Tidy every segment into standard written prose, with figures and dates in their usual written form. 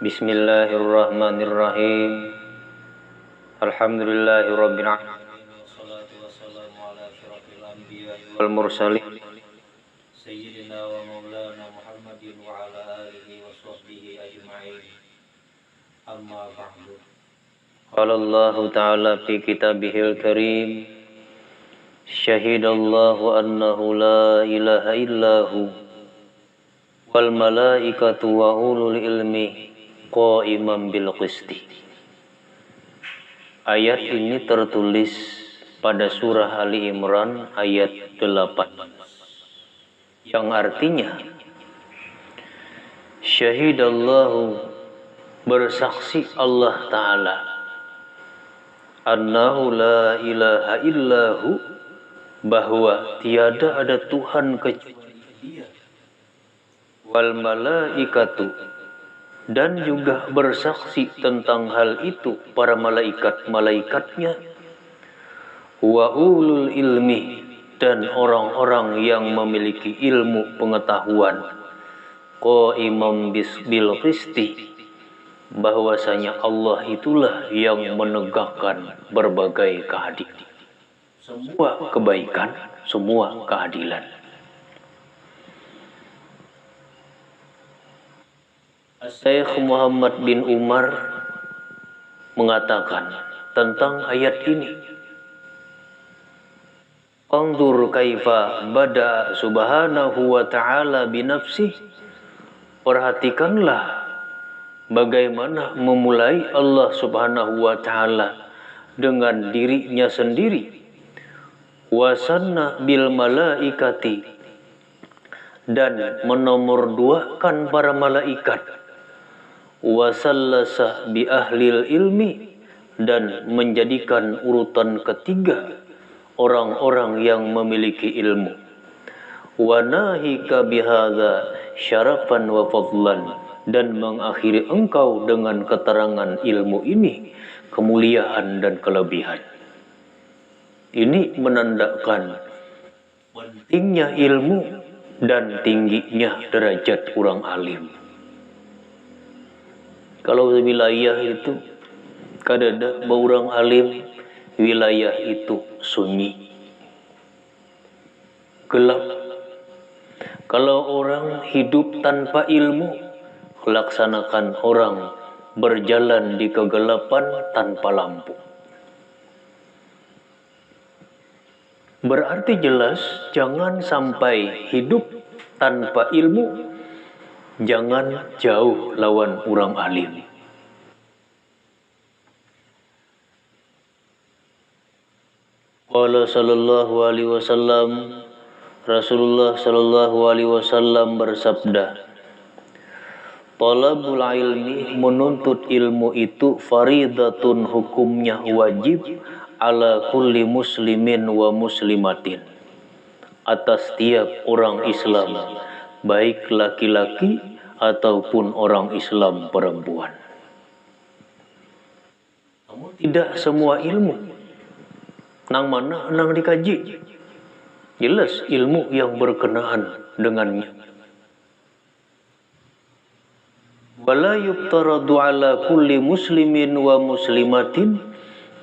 Bismillahirrahmanirrahim. Alhamdulillahirabbil alamin wassalatu wassalamu ala asyrafil anbiya'i wal mursalin sayyidina wa maulana Muhammadin wa ala alihi wa sahbihi ajma'in. Amma ba'du. Qala Allah ta'ala fi kitabihil karim, syahidallahu annahu la ilaha illahu wal malaikatu wa ulul ilmi qa'iman bil qisti. Ayat ini tertulis pada surah Ali Imran ayat 8, yang artinya syahidallahu, bersaksi Allah Ta'ala, annahu la ilaha illahu, bahwa tiada ada Tuhan kecuali Dia, wal malaikatu, dan juga bersaksi tentang hal itu para malaikat-malaikatnya, wa ulul ilmi, dan orang-orang yang memiliki ilmu pengetahuan, qaimam bil qisti, bahwasanya Allah itulah yang menegakkan berbagai keadilan, semua kebaikan, semua keadilan. Syekh Muhammad bin Umar mengatakan tentang ayat ini, anzur kaifa bada subhanahu wa ta'ala binafsih, perhatikanlah bagaimana memulai Allah subhanahu wa ta'ala dengan dirinya sendiri, wasanna bil malaikati, dan menomorduakan para malaikat, wasallasa bi ahlil ilmi, dan menjadikan urutan ketiga orang-orang yang memiliki ilmu, wa nahika bihadza syarafan wa fadlan, dan mengakhiri engkau dengan keterangan ilmu ini kemuliaan dan kelebihan. Ini menandakan pentingnya ilmu dan tingginya derajat orang alim. Kalau wilayah itu kadada orang alim, wilayah itu sunyi, gelap. Kalau orang hidup tanpa ilmu, laksanakan orang berjalan di kegelapan tanpa lampu. Berarti jelas jangan sampai hidup tanpa ilmu, jangan jauh lawan orang alim. Qala sallallahu alaihi wasallam, Rasulullah sallallahu alaihi wasallam bersabda, talabul ilmi, menuntut ilmu itu faridatun, hukumnya wajib, ala kulli muslimin wa muslimatin, atas tiap orang Islam, baik laki-laki ataupun orang Islam perempuan. Namun tidak semua ilmu nang mana nang dikaji, jelas ilmu yang berkenaan dengannya. Wala yuftaradu ala kulli muslimin wa muslimatin,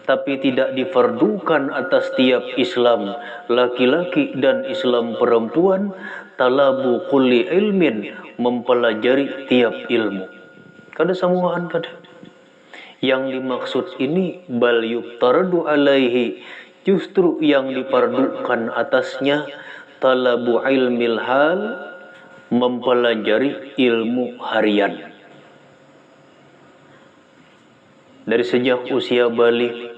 tapi tidak difardukan atas tiap Islam laki-laki dan Islam perempuan, talabu kulli ilmin, mempelajari tiap ilmu. Kada samuaan kada. Yang dimaksud ini bal yuftaradu alaihi, justru yang dipardukan atasnya talabu ilmil hal, mempelajari ilmu harian. Dari sejak usia balik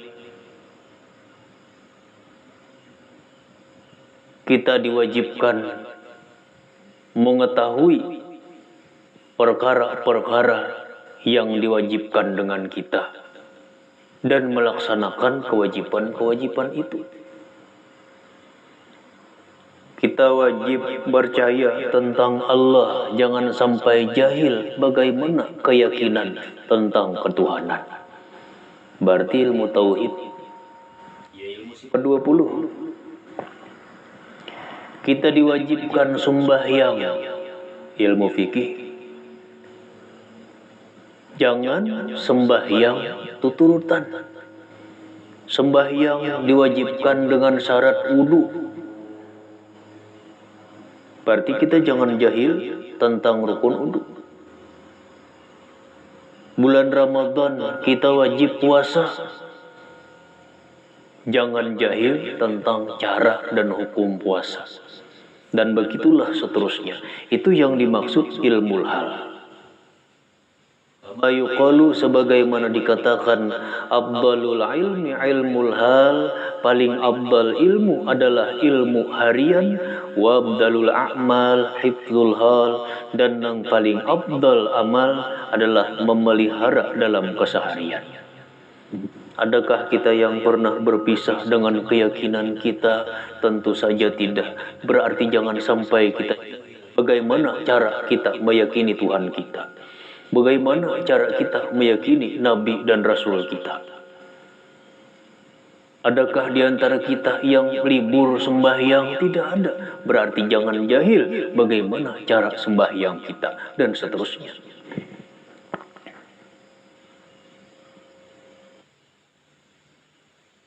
kita diwajibkan mengetahui perkara-perkara yang diwajibkan dengan kita dan melaksanakan kewajiban-kewajiban itu. Kita wajib percaya tentang Allah, jangan sampai jahil bagaimana keyakinan tentang ketuhanan. Berarti ilmu tauhid, ilmu sifat 20. Kita diwajibkan sembahyang, ilmu fikih. Jangan sembahyang tuturutan. Sembahyang diwajibkan dengan syarat wudu. Berarti kita jangan jahil tentang rukun wudu. Bulan Ramadan kita wajib puasa. Jangan jahil tentang cara dan hukum puasa. Dan begitulah seterusnya. Itu yang dimaksud ilmul hal. Mayuqalu sebagaimana dikatakan afdalul ilmi ilmul hal, paling afdal ilmu adalah ilmu harian, wa afdalul a'mal hifdzul hal, dan yang paling afdal amal adalah memelihara dalam keseharian. Adakah kita yang pernah berpisah dengan keyakinan kita? Tentu saja tidak. Berarti jangan sampai kita. Bagaimana cara kita meyakini Tuhan kita? Bagaimana cara kita meyakini Nabi dan Rasul kita? Adakah di antara kita yang libur sembahyang? Tidak ada. Berarti jangan jahil bagaimana cara sembahyang kita dan seterusnya.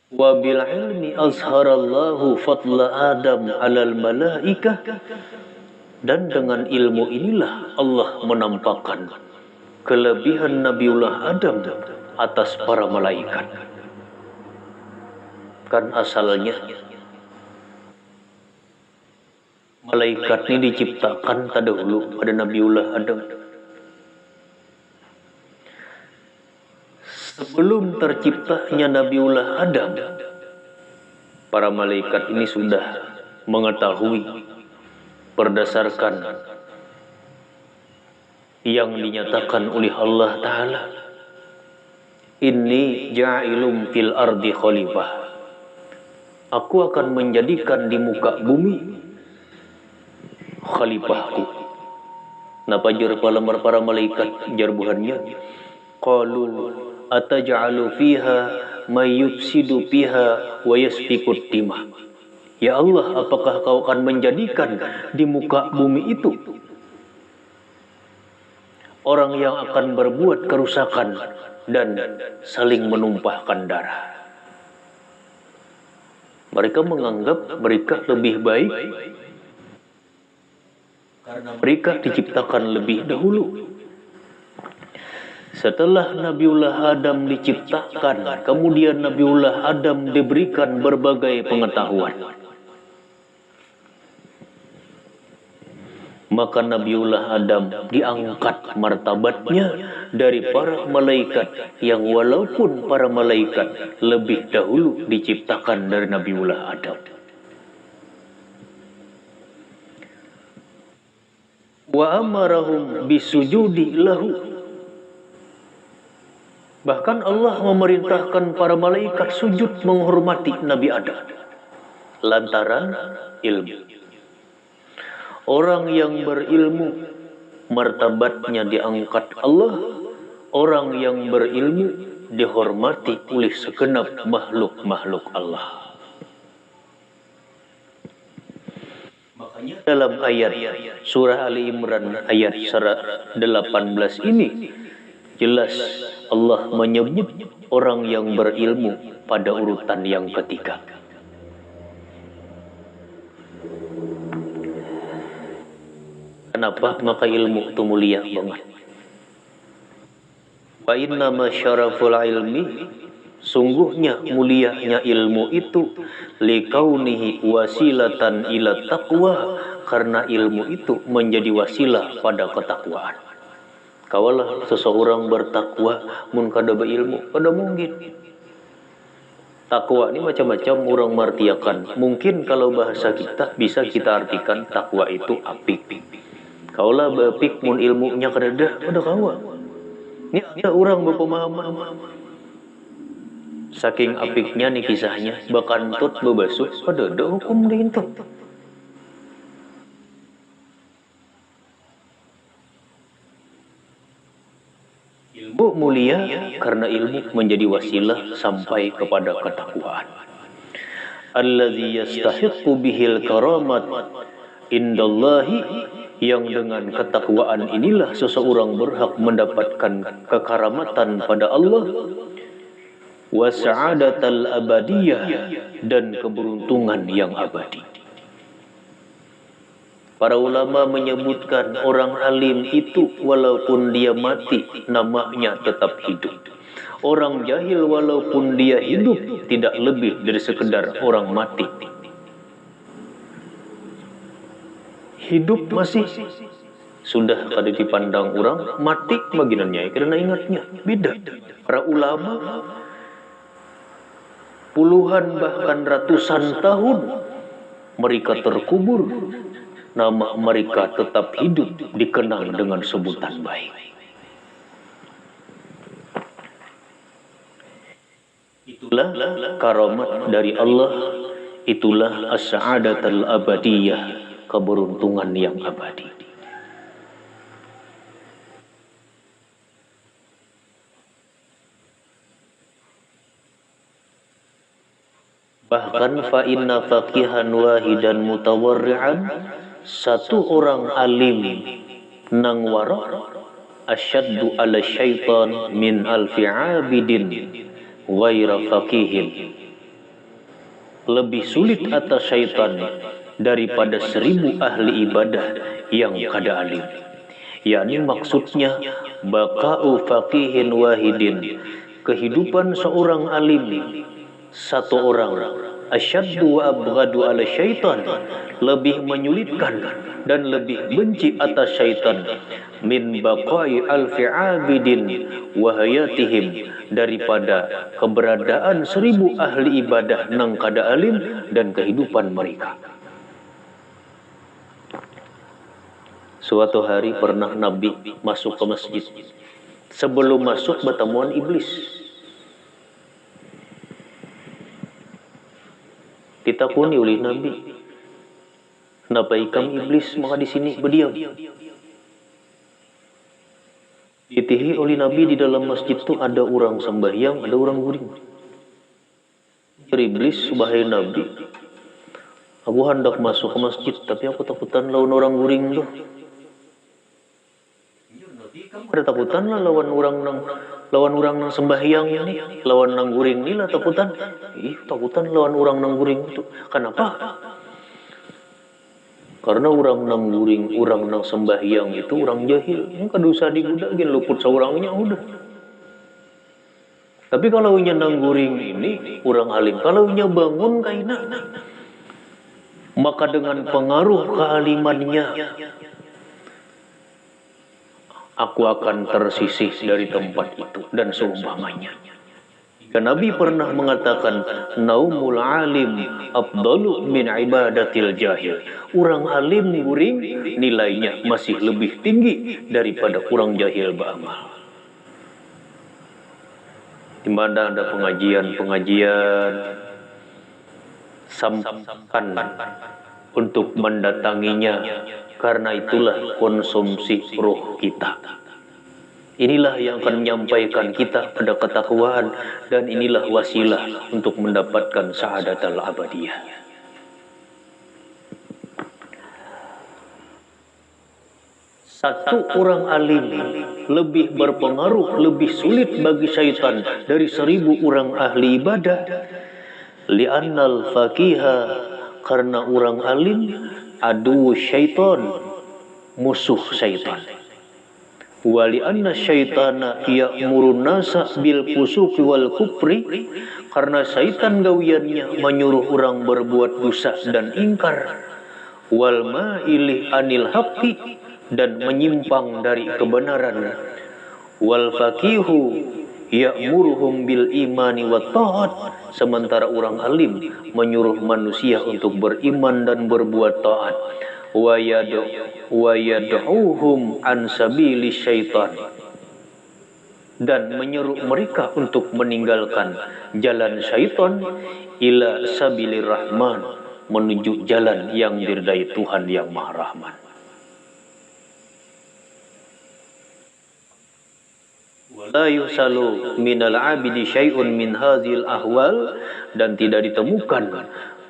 Wa bil ilmi azharallahu fadla Adam 'alal malaikah, dan dengan ilmu inilah Allah menampakkan kelebihan Nabiullah Adam atas para malaikat. Kan asalnya malaikat ini diciptakan terdahulu pada Nabiullah Adam. Sebelum terciptanya Nabiullah Adam, para malaikat ini sudah mengetahui berdasarkan yang dinyatakan oleh Allah Ta'ala, inni ja'ilum fil ardi khalifah, aku akan menjadikan di muka bumi khalifahku. Napa jar palamar para malaikat jarbuhannya? Qalu ataj'alu fiha may yufsidu fiha wa yasfikut dimah. Ya Allah, apakah kau akan menjadikan di muka bumi itu orang yang akan berbuat kerusakan dan saling menumpahkan darah? Mereka menganggap mereka lebih baik karena mereka diciptakan lebih dahulu. Setelah Nabiullah Adam diciptakan, kemudian Nabiullah Adam diberikan berbagai pengetahuan. Maka Nabiullah Adam diangkat martabatnya dari para malaikat yang walaupun para malaikat lebih dahulu diciptakan dari Nabiullah Adam. Wa amarahum bisujudi lahu. Bahkan Allah memerintahkan para malaikat sujud menghormati Nabi Adam lantaran ilmu. Orang yang berilmu martabatnya diangkat Allah. Orang yang berilmu dihormati oleh segenap makhluk-makhluk Allah. Makanya dalam ayat surah Ali Imran ayat 18 ini jelas Allah menyebut orang yang berilmu pada urutan yang ketiga. Kenapa? Maka ilmu itu mulia banget. Wa inna ma syaraful ilmi, sungguhnya mulianya ilmu itu likaunihi wasilatan ila taqwa, karena ilmu itu menjadi wasilah pada ketakwaan. Kawalah seseorang bertakwa mun kada beilmu, kada mungkin. Takwa ini macam-macam orang martiakan. Mungkin kalau bahasa kita bisa kita artikan takwa itu apik. Kaulah bapik mun ilmunya kadada pada kawa. Ini ada orang berpemahaman. Saking apiknya nih kisahnya, bakantut bebasuh kadada hukum diintut. Ilmu mulia karena ilmu menjadi wasilah sampai kepada ketakwaan. Allazi yastahiqqu bihil karamat indallahi yang dengan ketakwaan inilah seseorang berhak mendapatkan kekaramatan pada Allah, wa sa'adatal abadiyah, dan keberuntungan yang abadi. Para ulama menyebutkan orang alim itu walaupun dia mati, namanya tetap hidup. Orang jahil walaupun dia hidup, tidak lebih dari sekedar orang mati. Hidup masih sudah kada dipandang orang, mati baginannya karena ingatnya beda. Para ulama puluhan bahkan ratusan tahun mereka terkubur, nama mereka tetap hidup, dikenal dengan sebutan baik. Itulah karamat dari Allah, itulah as-sa'adatul abadiyah, keberuntungan yang abadi. Bahkan fa inna faqihan wahidan mutawarri'an, satu orang alim nang wara asyaddu ala syaitan min alfi abidin ghaira faqihin, lebih sulit atas syaitan daripada 1000 ahli ibadah yang kada alim. yakni maksudnya baqa'u faqihin wahidin, kehidupan seorang alim satu orang, asyaddu wa abghadu ala syaitan, lebih menyulitkan dan lebih benci atas syaitan, min baqai alfi abidin wa hayatihim, daripada keberadaan 1000 ahli ibadah nang kada alim dan kehidupan mereka. Suatu hari pernah Nabi masuk ke masjid. Sebelum masuk bertemuan iblis. Ditakuni oleh Nabi, kenapa ikam iblis maka di sini berdiam? Ditihi oleh Nabi, di dalam masjid itu ada orang sembahyang, ada orang guring. Iblis, wahai Nabi, aku hendak masuk ke masjid, tapi aku takutan lawan orang guring tuh. Ada takutan lah lawan orang nang sembahyang ini, lawan nang guring ni lah takutan. Takutan lawan orang nang guring itu. Kenapa? Karena orang nang guring, orang nang sembahyang itu orang jahil. Ini kada usah diguda, gin luput seorangnya udah. Tapi kalau nya nang guring ini orang alim, kalau nya bangun kaina, maka dengan pengaruh kealimannya aku akan tersisih dari tempat itu dan seumpamanya. Dan Nabi pernah mengatakan, naumul alim afdalu min ibadatil jahil. Orang alim guring nilainya masih lebih tinggi daripada orang jahil beramal. Di mana ada pengajian-pengajian, sampaikan untuk mendatanginya, karena itulah konsumsi roh kita. Inilah yang akan menyampaikan kita pada ketakwaan, dan inilah wasilah untuk mendapatkan sa'adatul abadiyah. Satu orang alim lebih berpengaruh, lebih sulit bagi syaitan dari 1000 orang ahli ibadah. Li'annal faqiha, karena orang alim adu syaitan, musuh syaitan. Wali anna syaitana ya'murun nasa bil fusuqi wal kufri, karena syaitan gawiannya menyuruh orang berbuat dosa dan ingkar, wal ma'ili anil haqqi, dan menyimpang dari kebenaran, wal faqihu ya'muruhum bil imani wat ta'at, sementara orang alim menyuruh manusia untuk beriman dan berbuat taat, wa yad'uhum an sabili syaitan, dan menyeru mereka untuk meninggalkan jalan syaitan, ila sabilir rahman, menuju jalan yang diridai Tuhan yang Maha Rahman. La yusalu minal abidi syai'un min hadhil ahwal, dan tidak ditemukan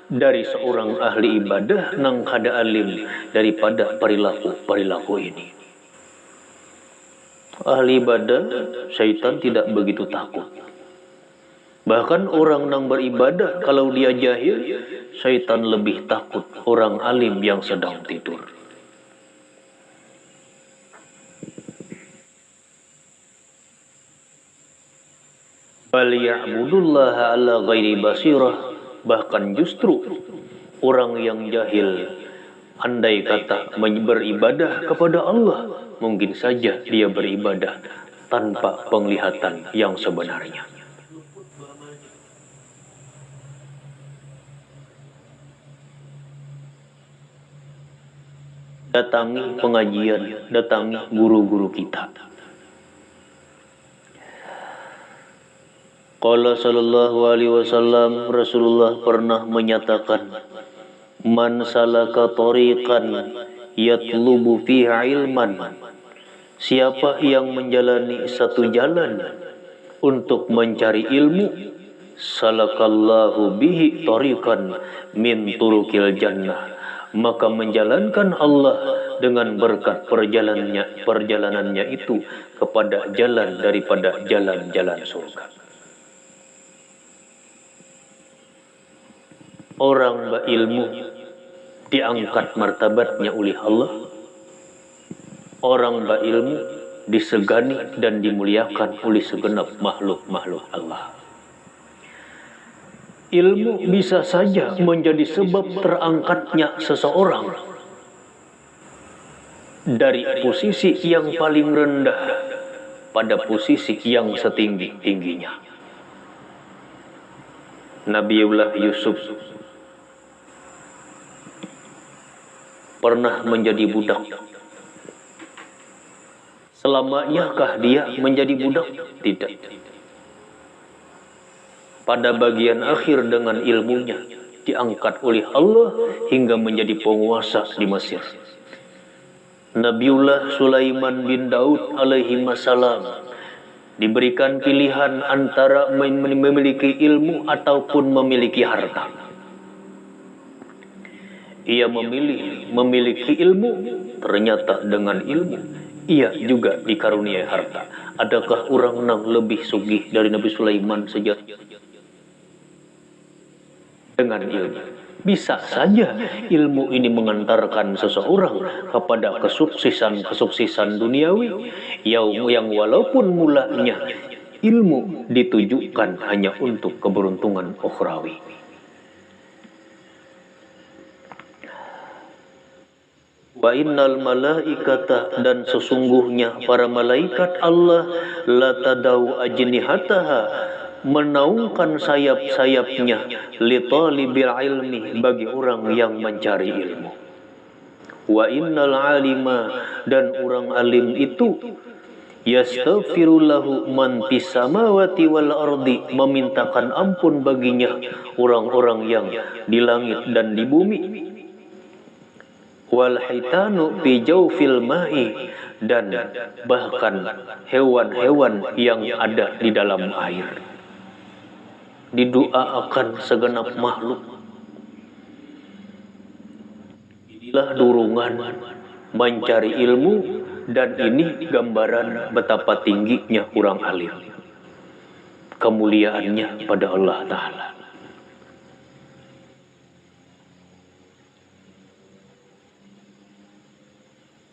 dari seorang ahli ibadah nang kada alim daripada perilaku ini. Ahli ibadah, syaitan tidak begitu takut. Bahkan orang nang beribadah kalau dia jahil, syaitan lebih takut orang alim yang sedang tidur. Faliya'budullaha ala ghairi basirah. Bahkan justru orang yang jahil, andai kata beribadah kepada Allah, mungkin saja dia beribadah tanpa penglihatan yang sebenarnya. Datangi pengajian, datangi guru-guru kita. Qala sallallahu alaihi wasallam, Rasulullah pernah menyatakan, man salaka tariqan yatlubu fiha ilman. Siapa yang menjalani satu jalan untuk mencari ilmu, salakallahu bihi tariqan min turukil jannah. Maka menjalankan Allah dengan berkat perjalanannya itu kepada jalan daripada jalan-jalan surga. Orang berilmu diangkat martabatnya oleh Allah. Orang berilmu disegani dan dimuliakan oleh segenap makhluk-makhluk Allah. Ilmu bisa saja menjadi sebab terangkatnya seseorang dari posisi yang paling rendah pada posisi yang setinggi-tingginya. Nabiullah Yusuf pernah menjadi budak. Selamanyakah dia menjadi budak? Tidak. Pada bagian akhir dengan ilmunya diangkat oleh Allah hingga menjadi penguasa di Mesir. Nabiullah Sulaiman bin Daud alaihi salam diberikan pilihan antara memiliki ilmu ataupun memiliki harta. Ia memilih memiliki ilmu, ternyata dengan ilmu ia juga dikaruniai harta. Adakah orang nang lebih sugih dari Nabi Sulaiman sejak dengan ilmu? Bisa saja ilmu ini mengantarkan seseorang kepada kesuksesan duniawi yang walaupun mulanya ilmu ditujukan hanya untuk keberuntungan ukhrawi. Wa innal malaikata, dan sesungguhnya para malaikat Allah, la tadau ajnihataha, menaungkan sayap-sayapnya, li talibil ilmi, bagi orang yang mencari ilmu. Wa innal alima, dan orang alim itu, yastaghfiru lahu man fis samawati wal ardi, memintakan ampun baginya orang-orang yang di langit dan di bumi. Wal hitanu fi jawfil ma'i, dan bahkan hewan-hewan yang ada di dalam air. Didoakan segenap makhluk. Inilah dorongan mencari ilmu, dan ini gambaran betapa tingginya orang alim, kemuliaannya pada Allah Ta'ala.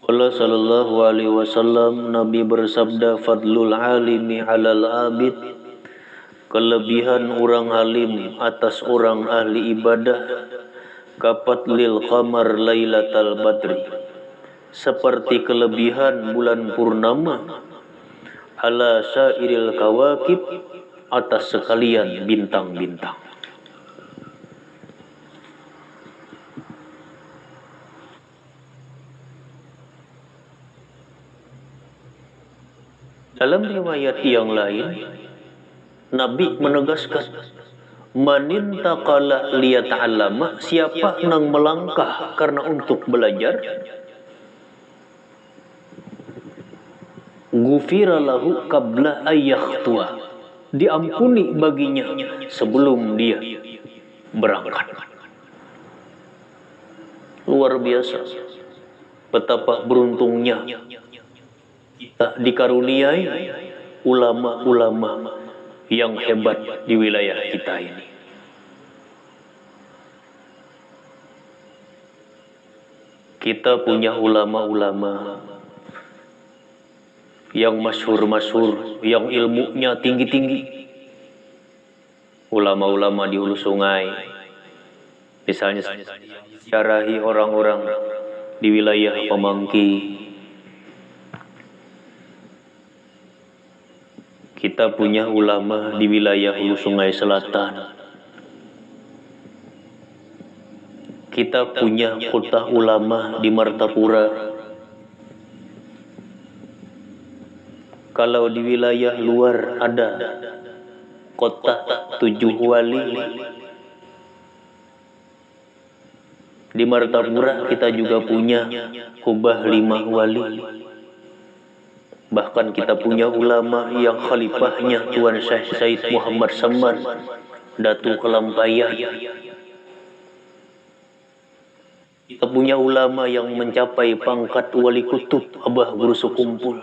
Allah sallallahu alaihi wasallam, Nabi bersabda, fadlul alimi alal abid, kelebihan orang alim atas orang ahli ibadah, kafatlil qamar lailatal badri, seperti kelebihan bulan purnama, ala syairil kawakib, atas sekalian bintang-bintang. Dalam riwayat yang lain, Nabi menegaskan, manin taqala liyata'allama, siapa nang melangkah karena untuk belajar, ghufira lahu qabla ayyakhtua, diampuni baginya sebelum dia berangkat. Luar biasa. Betapa beruntungnya kita dikaruniai ulama-ulama yang hebat di wilayah kita ini. Kita punya ulama-ulama yang masyhur-masyhur, yang ilmunya tinggi-tinggi. Ulama-ulama di hulu sungai, misalnya sejarah orang-orang di wilayah Pemangki. Kita punya ulama di wilayah hulu sungai selatan. Kita punya kota ulama di Martapura. Kalau di wilayah luar ada kota 7 wali. Di Martapura kita juga punya kubah 5 wali. Bahkan kita punya ulama yang khalifahnya Tuan Syekh Said Muhammad Samad, Datu Kelampayah. Kita punya ulama yang mencapai pangkat wali kutub, Abah Guru Sekumpul.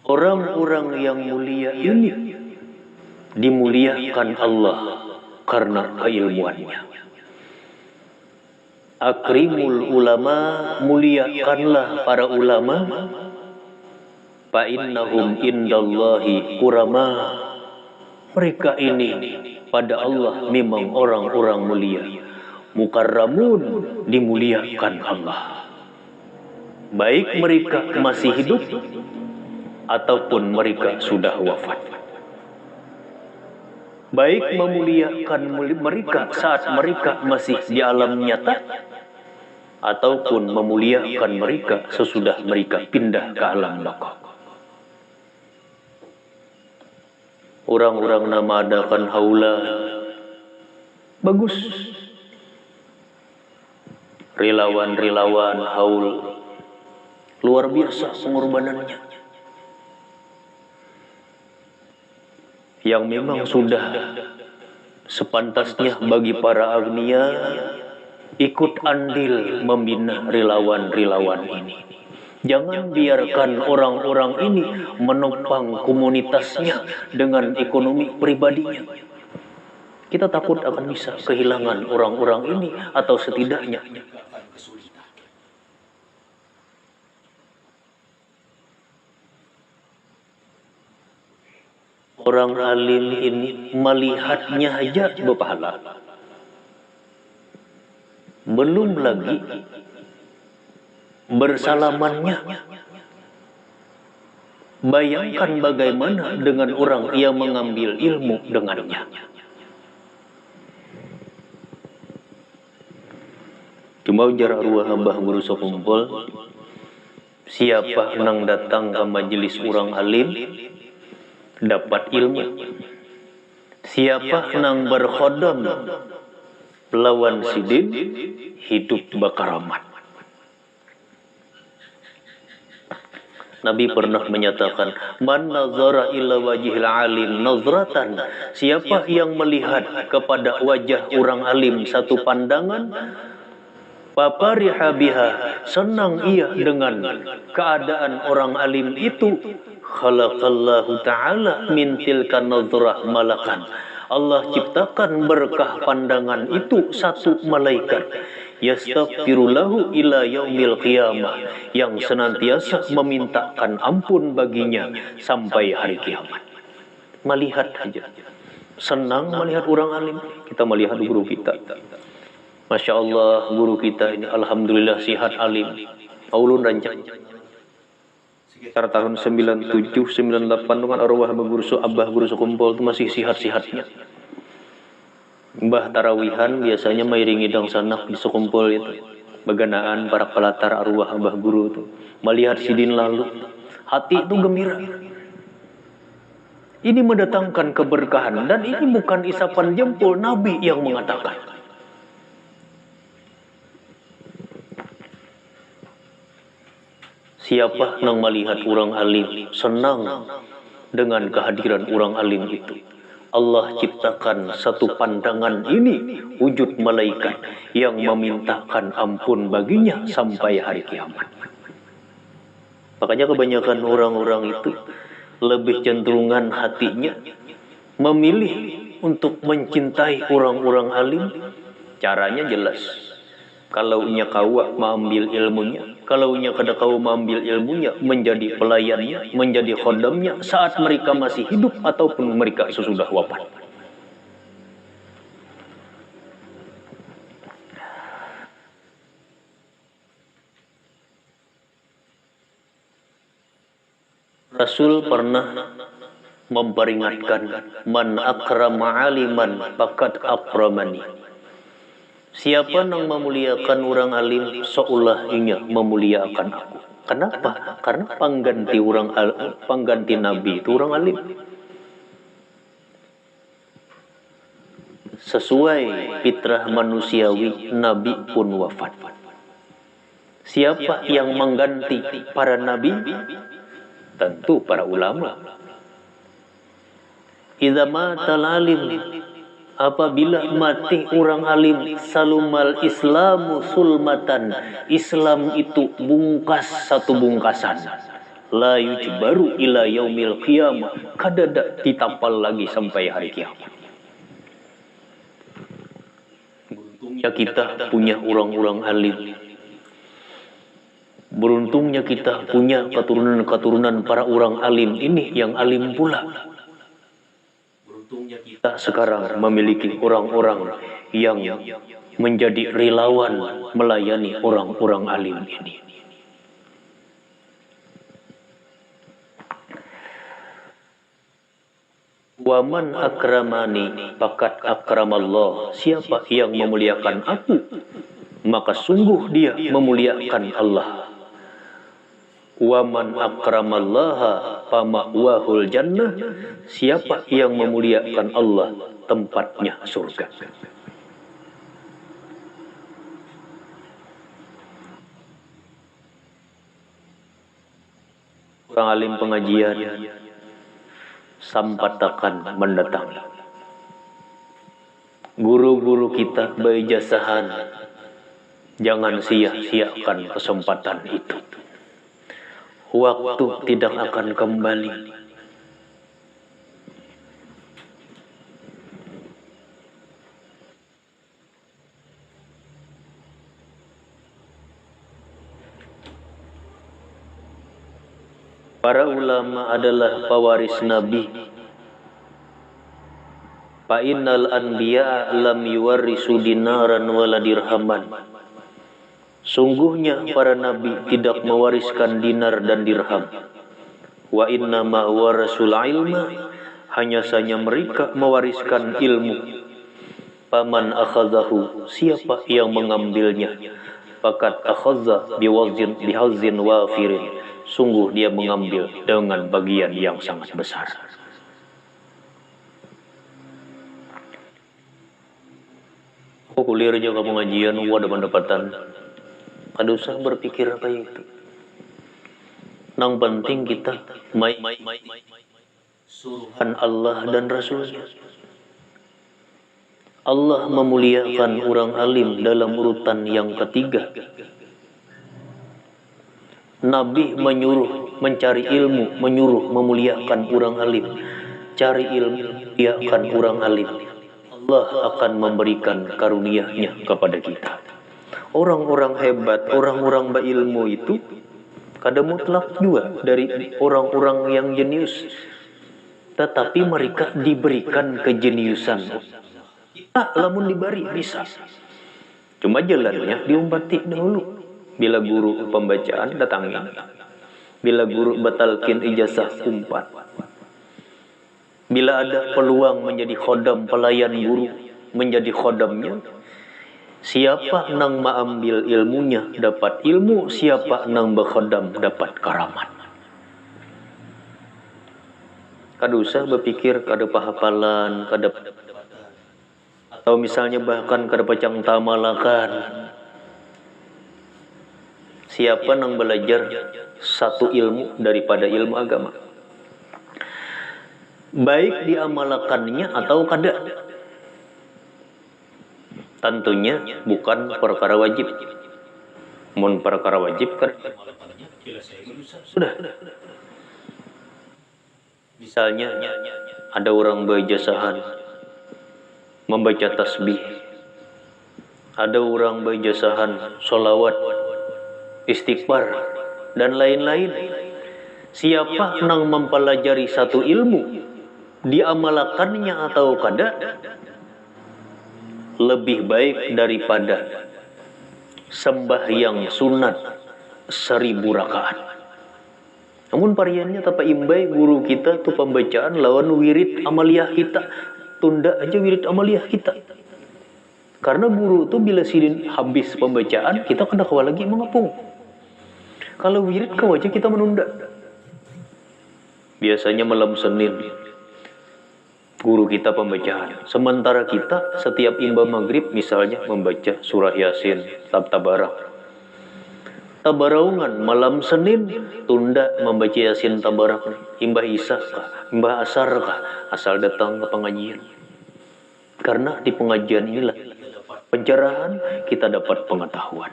Orang-orang yang mulia ini dimuliakan Allah karena keilmuannya. Akrimul ulama, muliakanlah para ulama. Fa innahum indallahi kurama. Mereka ini pada Allah memang orang-orang mulia. Mukarramun, dimuliakan Allah. Baik mereka masih hidup ataupun mereka sudah wafat. Baik memuliakan mereka saat mereka masih di alam nyata, ataupun memuliakan mereka sesudah mereka pindah ke alam baka. Orang-orang nama adakan haula, bagus. Relawan-relawan haul, luar biasa pengorbanannya. Yang memang sudah sepantasnya bagi para agnia ikut andil membina relawan-relawan ini. Jangan biarkan orang-orang ini menopang komunitasnya dengan ekonomi pribadinya. Kita takut akan bisa kehilangan orang-orang ini, atau setidaknya orang alim ini melihatnya aja berpahala. Belum lagi bersalamannya. Bayangkan bagaimana dengan orang yang mengambil ilmu dengannya. Cuma ujar arwah Abah Guru Sekumpul, siapa nang datang ke majelis orang alim dapat ilmu. Siapa nang berkhodam lawan sidin hidup bakaramat. Nabi pernah menyatakan, man nazara ila wajhil alim nazratan, siapa yang melihat kepada wajah orang alim satu pandangan, papariha biha, senang ia dengan keadaan orang alim itu, khalaqallahu ta'ala min tilka nazrah malakan. Allah ciptakan berkah pandangan itu satu malaikat, yastaghfirulahu ila yaumil qiyamah, yang senantiasa memintakan ampun baginya sampai hari kiamat. Melihat aja, senang melihat orang alim. Kita melihat guru kita, Masya Allah, guru kita ini alhamdulillah sihat alim. Ulun rancang sekitar tahun 97-98 dengan arwah Abah Guru Sekumpul itu masih sihat-sihatnya. Mbah tarawihan biasanya mengiringi dang sanak di Sekumpul itu. Beganaan para pelatar arwah Abah Guru itu. Melihat sidin lalu, hati itu gembira. Ini mendatangkan keberkahan, dan ini bukan isapan jempol, Nabi yang mengatakan. Siapa nang melihat orang alim senang dengan kehadiran orang alim itu. Allah ciptakan satu pandangan ini wujud malaikat yang memintakan ampun baginya sampai hari kiamat. Makanya kebanyakan orang-orang itu lebih cenderungan hatinya memilih untuk mencintai orang-orang alim. Caranya jelas. Kalau nya kawa mengambil ilmunya, kalau nya kada kau mengambil ilmunya, menjadi pelayannya, menjadi khodamnya saat mereka masih hidup ataupun mereka sesudah wafat. Rasul pernah memperingatkan, man akrama aliman faqad akramani. Siapa yang memuliakan orang alim, seolah inya memuliakan aku. Kenapa? Karena pengganti Nabi itu orang alim. Sesuai fitrah manusiawi, Nabi pun wafat. Siapa yang mengganti para Nabi? Tentu para ulama. Idza matal alim, apabila mati orang alim, salumal islamu sulmatan, Islam itu bungkas satu bungkasan, la yujbaru ila yaumil qiyamah, kadada ditapal lagi sampai hari kiamat. Beruntungnya kita punya orang-orang alim. Beruntungnya kita punya keturunan-keturunan para orang alim ini yang alim pula. Beruntungnya kita sekarang memiliki orang-orang yang menjadi relawan melayani orang-orang alim ini. Waman akramani faqad akramallah. Siapa yang memuliakan aku, maka sungguh dia memuliakan Allah. Waman akramallaha fama'wahul jannah. Siapa yang memuliakan Allah, tempatnya surga. Orang alim pengajian sampat akan mendatang. Guru-guru kita berijasahan, jangan sia-siakan kesempatan itu. Waktu tidak akan kembali. Para ulama adalah pewaris Nabi. Fa innal anbiya lam yuwarrisu dinaran wala dirhaman. Sungguhnya para nabi tidak mewariskan dinar dan dirham. Wa inna ma warasul ilma, hanya saja mereka mewariskan ilmu. Paman akhadhahu, siapa yang mengambilnya, faqad akhadha bihazin wafirin, sungguh dia mengambil dengan bagian yang sangat besar. Kuliah aja kamu ngajian, ada pendapatan. Kada usah berpikir apa itu. Yang penting kita suruhan Allah dan Rasulnya. Allah memuliakan orang alim dalam urutan yang ketiga. Nabi menyuruh mencari ilmu, menyuruh memuliakan orang alim. Cari ilmu, muliakan orang alim. Allah akan memberikan karunia-Nya kepada kita. Orang-orang hebat, orang-orang berilmu itu kada mutlak juga dari orang-orang yang jenius, tetapi mereka diberikan kejeniusan. Kita lamun diberi bisa, cuma jalannya diumpati dahulu. Bila guru pembacaan datangi, bila guru batalkin ijazah umpat. Bila ada peluang menjadi khodam pelayan guru, menjadi khodamnya. Siapa nang mengambil ilmunya dapat ilmu, siapa nang berkhodam dapat karamat. Kada usah berpikir kada pahapalan, kada, atau misalnya bahkan kada pacang tamalakan. Siapa nang belajar satu ilmu daripada ilmu agama. Baik diamalkannya atau kada. Tentunya bukan perkara wajib. Mun perkara wajib kan sudah. Misalnya ada orang berjasahan membaca tasbih, ada orang berjasahan sholawat, istighfar, dan lain-lain. Siapa nang mempelajari satu ilmu, diamalkannya atau kada, lebih baik daripada sembahyang sunat 1000 rakaat. Namun variannya tapa imbai guru kita tuh pembacaan lawan wirid amaliyah kita. Tunda aja wirid amaliyah kita. Karena guru tuh bila sidin habis pembacaan, kita kena kawal lagi mengepung. Kalau wirid kau aja kita menunda. Biasanya malam Senin guru kita pembacaan. Sementara kita setiap imba maghrib misalnya membaca surah Yasin, Tabarak. Tabaraungan malam Senin tunda membaca Yasin Tabarak. Imbah Isa kah, imbah Asar kah, asal datang ke pengajian. Karena di pengajian inilah pencerahan, kita dapat pengetahuan.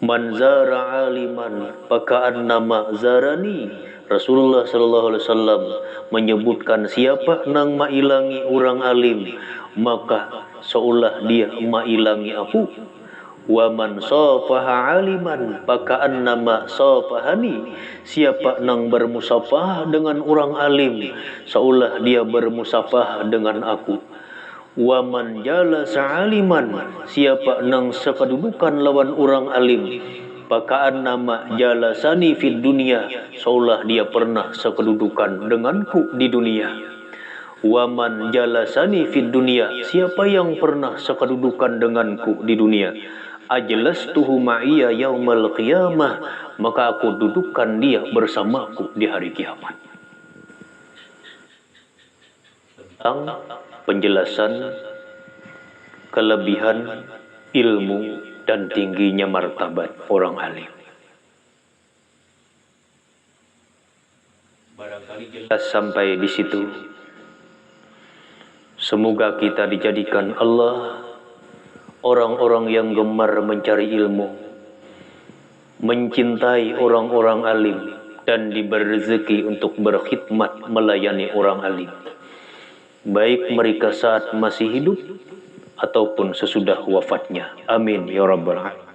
Man zara aliman faka'annama zarani. Rasulullah sallallahu alaihi wasallam menyebutkan siapa nang mailangi orang alim, maka seolah dia mailangi aku. Wa man safaha aliman faka'annama safahani. Siapa nang bermusafahah dengan orang alim, seolah dia bermusafahah dengan aku. Wa man jalasa aliman, siapa nang sekedudukan lawan orang alim, faka'annama jalasani fid dunya, seolah dia pernah sekedudukan denganku di dunia. Wa man jalasani fid dunya, siapa yang pernah sekedudukan denganku di dunia, ajlastuhu ma'iya yaumal qiyamah, maka aku dudukkan dia bersamaku di hari kiamat. Tentang penjelasan kelebihan ilmu dan tingginya martabat orang alim. Barangkali jelas sampai di situ. Semoga kita dijadikan Allah orang-orang yang gemar mencari ilmu, mencintai orang-orang alim, dan diberi rezeki untuk berkhidmat melayani orang alim, baik mereka saat masih hidup ataupun sesudah wafatnya. Amin ya rabbal alamin.